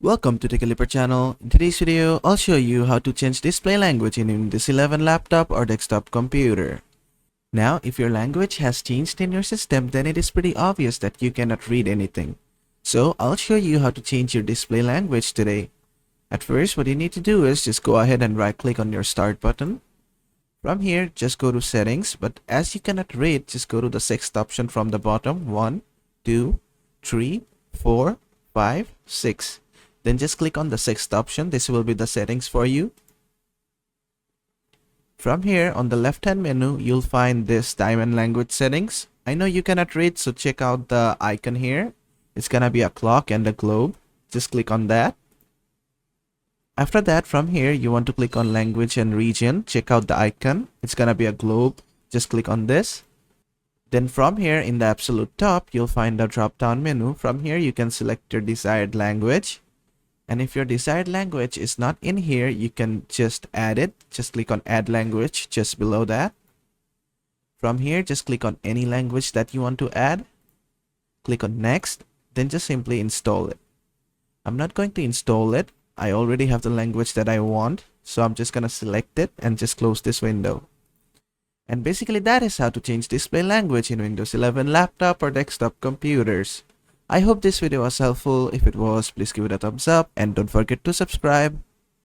Welcome to the Caliper channel. In today's video, I'll show you how to change display language in Windows 11 laptop or desktop computer. Now, if your language has changed in your system, then it is pretty obvious that you cannot read anything. So, I'll show you how to change your display language today. At first, what you need to do is just go ahead and right click on your start button. From here, just go to settings, but as you cannot read, just go to the sixth option from the bottom. 1, 2, 3, 4, 5, 6. Then just click on the sixth option. This will be the settings for you. From here, on the left hand menu, you'll find this diamond language settings. I know you cannot read, so check out the icon here. It's gonna be a clock and a globe. Just click on that. After that, from here, you want to click on language and region. Check out the icon. It's gonna be a globe. Just click on this. Then from here, in the absolute top, you'll find the drop down menu. From here, you can select your desired language. And if your desired language is not in here, you can just add it. Just click on add language just below that. From here, just click on any language that you want to add. Click on next, then just simply install it. I'm not going to install it. I already have the language that I want. So I'm just going to select it and just close this window. And basically that is how to change display language in Windows 11 laptop or desktop computers. I hope this video was helpful. If it was, please give it a thumbs up and don't forget to subscribe.